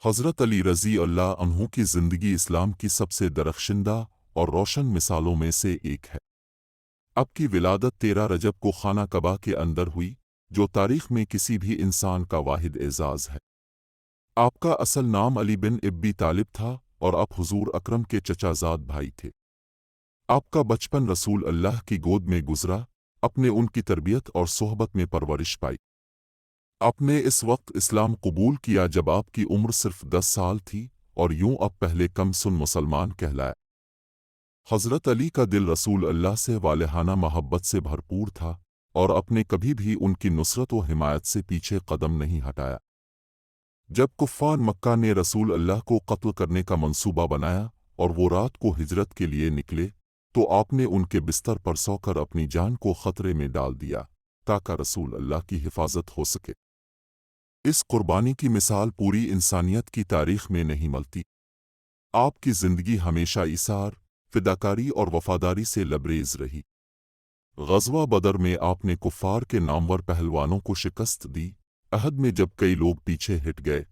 حضرت علی رضی اللہ عنہ کی زندگی اسلام کی سب سے درخشندہ اور روشن مثالوں میں سے ایک ہے۔ آپ کی ولادت 13 رجب کو خانہ کعبہ کے اندر ہوئی، جو تاریخ میں کسی بھی انسان کا واحد اعزاز ہے۔ آپ کا اصل نام علی بن ابی طالب تھا اور آپ حضور اکرم کے چچا زاد بھائی تھے۔ آپ کا بچپن رسول اللہ کی گود میں گزرا، اپنے ان کی تربیت اور صحبت میں پرورش پائی۔ آپ نے اس وقت اسلام قبول کیا جب آپ کی عمر صرف 10 سال تھی اور یوں آپ پہلے کم سن مسلمان کہلائے۔ حضرت علی کا دل رسول اللہ سے والہانہ محبت سے بھرپور تھا اور اپنے کبھی بھی ان کی نصرت و حمایت سے پیچھے قدم نہیں ہٹایا۔ جب کفار مکہ نے رسول اللہ کو قتل کرنے کا منصوبہ بنایا اور وہ رات کو ہجرت کے لیے نکلے، تو آپ نے ان کے بستر پر سو کر اپنی جان کو خطرے میں ڈال دیا تاکہ رسول اللہ کی حفاظت ہو سکے۔ اس قربانی کی مثال پوری انسانیت کی تاریخ میں نہیں ملتی۔ آپ کی زندگی ہمیشہ ایثار، فداکاری اور وفاداری سے لبریز رہی۔ غزوہ بدر میں آپ نے کفار کے نامور پہلوانوں کو شکست دی۔ احد میں جب کئی لوگ پیچھے ہٹ گئے،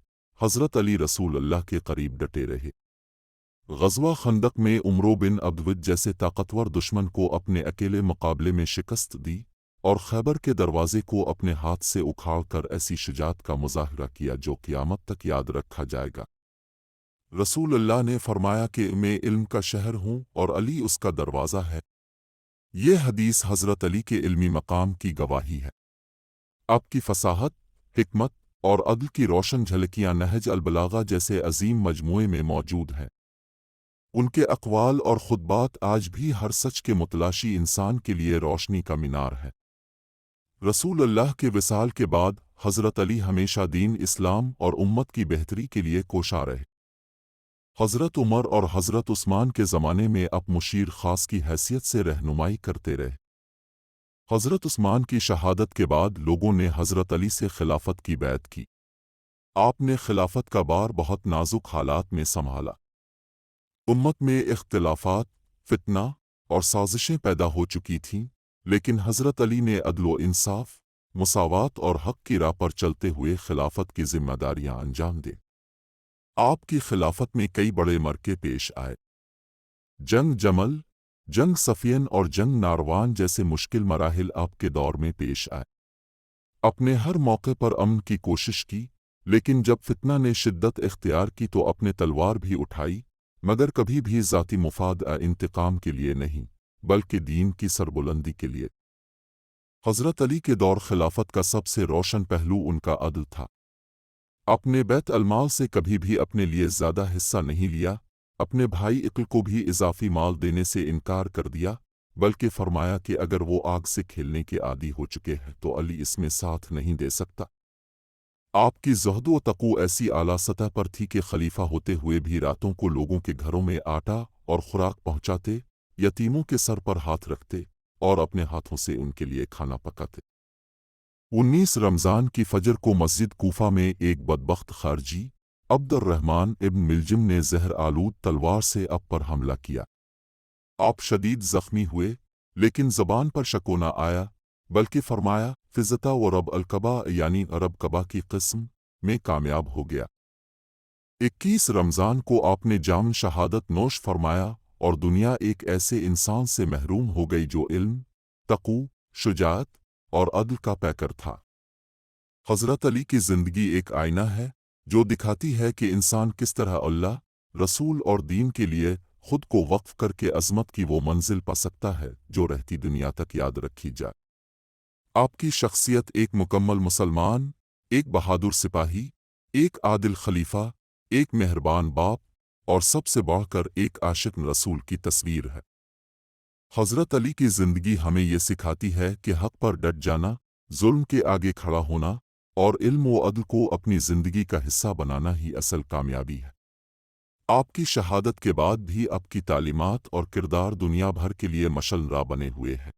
حضرت علی رسول اللہ کے قریب ڈٹے رہے۔ غزوہ خندق میں عمرو بن عبدود جیسے طاقتور دشمن کو اپنے اکیلے مقابلے میں شکست دی اور خیبر کے دروازے کو اپنے ہاتھ سے اکھاڑ کر ایسی شجاعت کا مظاہرہ کیا جو قیامت تک یاد رکھا جائے گا۔ رسول اللہ نے فرمایا کہ میں علم کا شہر ہوں اور علی اس کا دروازہ ہے۔ یہ حدیث حضرت علی کے علمی مقام کی گواہی ہے۔ آپ کی فصاحت، حکمت اور عدل کی روشن جھلکیاں نہج البلاغہ جیسے عظیم مجموعے میں موجود ہیں۔ ان کے اقوال اور خطبات آج بھی ہر سچ کے متلاشی انسان کے لیے روشنی کا مینار ہے۔ رسول اللہ کے وصال کے بعد حضرت علی ہمیشہ دین اسلام اور امت کی بہتری کے لیے کوشاں رہے۔ حضرت عمر اور حضرت عثمان کے زمانے میں آپ مشیر خاص کی حیثیت سے رہنمائی کرتے رہے۔ حضرت عثمان کی شہادت کے بعد لوگوں نے حضرت علی سے خلافت کی بیعت کی۔ آپ نے خلافت کا بار بہت نازک حالات میں سنبھالا۔ امت میں اختلافات، فتنہ اور سازشیں پیدا ہو چکی تھیں، لیکن حضرت علی نے عدل و انصاف، مساوات اور حق کی راہ پر چلتے ہوئے خلافت کی ذمہ داریاں انجام دیں۔ آپ کی خلافت میں کئی بڑے مرکے پیش آئے۔ جنگ جمل، جنگ صفین اور جنگ ناروان جیسے مشکل مراحل آپ کے دور میں پیش آئے۔ اپنے ہر موقع پر امن کی کوشش کی، لیکن جب فتنہ نے شدت اختیار کی تو اپنے تلوار بھی اٹھائی، مگر کبھی بھی ذاتی مفاد انتقام کے لیے نہیں، بلکہ دین کی سربلندی کے لیے۔ حضرت علی کے دور خلافت کا سب سے روشن پہلو ان کا عدل تھا۔ اپنے بیت المال سے کبھی بھی اپنے لیے زیادہ حصہ نہیں لیا، اپنے بھائی عقل کو بھی اضافی مال دینے سے انکار کر دیا، بلکہ فرمایا کہ اگر وہ آگ سے کھیلنے کے عادی ہو چکے ہیں تو علی اس میں ساتھ نہیں دے سکتا۔ آپ کی زہد و تقوی ایسی اعلیٰ سطح پر تھی کہ خلیفہ ہوتے ہوئے بھی راتوں کو لوگوں کے گھروں میں آٹا اور خوراک پہنچاتے، یتیموں کے سر پر ہاتھ رکھتے اور اپنے ہاتھوں سے ان کے لیے کھانا پکاتے۔ 19 رمضان کی فجر کو مسجد کوفہ میں ایک بدبخت خارجی، عبد الرحمن ابن ملجم نے زہر آلود تلوار سے آپ پر حملہ کیا۔ آپ شدید زخمی ہوئے، لیکن زبان پر شکو نہ آیا، بلکہ فرمایا فزتا و رب الکعبہ یعنی رب کعبہ کی قسم میں کامیاب ہو گیا۔ 21 رمضان کو آپ نے جام شہادت نوش فرمایا اور دنیا ایک ایسے انسان سے محروم ہو گئی جو علم، تقوی، شجاعت اور عدل کا پیکر تھا۔ حضرت علی کی زندگی ایک آئینہ ہے جو دکھاتی ہے کہ انسان کس طرح اللہ، رسول اور دین کے لیے خود کو وقف کر کے عظمت کی وہ منزل پا سکتا ہے جو رہتی دنیا تک یاد رکھی جائے۔ آپ کی شخصیت ایک مکمل مسلمان، ایک بہادر سپاہی، ایک عادل خلیفہ، ایک مہربان باپ اور سب سے بڑھ کر ایک عاشق رسول کی تصویر ہے۔ حضرت علی کی زندگی ہمیں یہ سکھاتی ہے کہ حق پر ڈٹ جانا، ظلم کے آگے کھڑا ہونا اور علم و عدل کو اپنی زندگی کا حصہ بنانا ہی اصل کامیابی ہے۔ آپ کی شہادت کے بعد بھی آپ کی تعلیمات اور کردار دنیا بھر کے لیے مشعل راہ بنے ہوئے ہیں۔